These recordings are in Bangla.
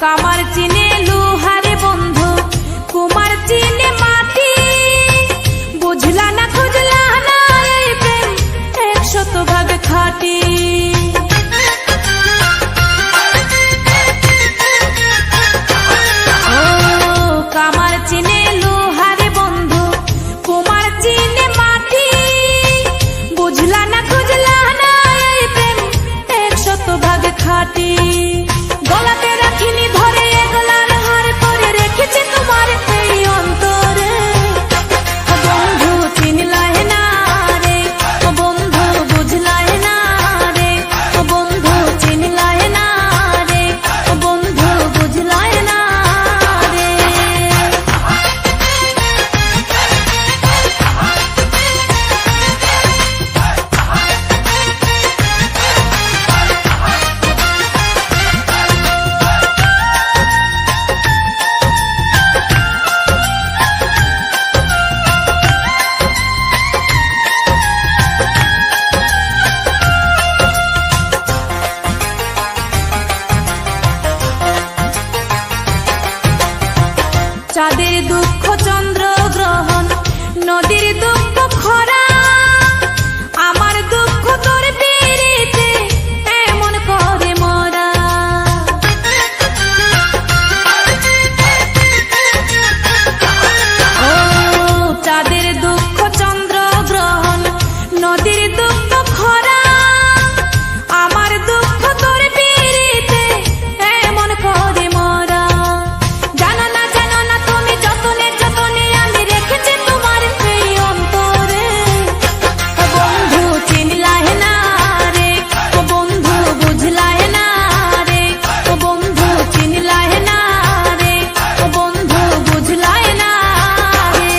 কামার চিনে লোহারে বন্ধু, কুমার চিনে মাটি। বুঝলা না খুঁজলা না এই প্রেম 100% খাঁটি। ও কামার চিনে লোহারে বন্ধু, কুমার চিনে মাটি। বুঝলা না খুঁজলা না এই প্রেম 100% খাঁটি। গলাতে রাখিনি ধরে এগলার হার করে রেখেছি তোমার এই অন্তরে। ও বন্ধু চিনলাই না রে, ও বন্ধু বুঝলাই না রে, ও বন্ধু চিনলাই না রে, ও বন্ধু বুঝলাই না রে। চাঁদের দুঃখ চন্দ্র গ্রহণ, নদীর দুঃখ খরা। আমার দুঃখ তোর পিরিতে এমন করে মরা। ও চাঁদের দুঃখ চন্দ্র গ্রহণ, নদীর দুঃখ খরা। আমার দুঃখ তোর পিরিতে এমন করে মরা। জানো না জানো না তুমি যতনে যতনে আমি রেখেছি তোমার এই অন্তরে। ও বন্ধু চিনলাই না রে, ও বন্ধু বুঝলাই না রে, ও বন্ধু চিনলাই না রে, ও বন্ধু বুঝলাই না রে।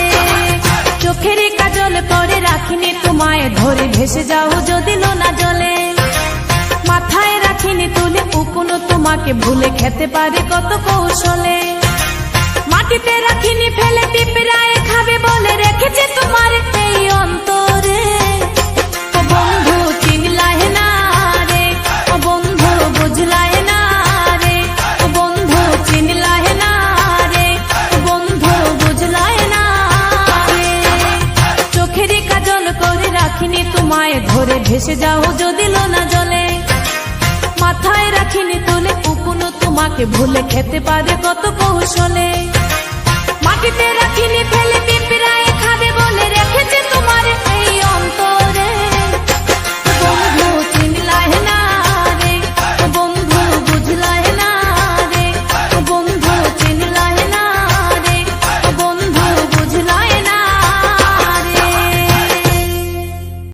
চোখের কাজল করে রাখিনি তোমায় ধরে ভেসে যাও যদি লোনা জলে। মাথায় রাখিনি তুলে উকুন তোমাকে ভুলে খেতে পারে কত কৌশলে। মাটিতে রাখিনি ফেলে পিঁপড়ায় খাবে বলে রেখেছে তোমার এই অন্তরে। ও বন্ধু চিনলাই না রে, ও বন্ধু বুঝলাই না রে, ও বন্ধু চিনলাই না রে, ও বন্ধু বুঝলাই না রে। চোখের কাজল করে রাখিনি তোমায় ধরে ভেসে যাও যদি লোনা জলে। মাথায় রাখিনি তুলে উকুন তোমাকে ভুলে খেতে পারে কত কৌশলে। মাটিতে রাখিনি ফেলে পিঁপড়ায়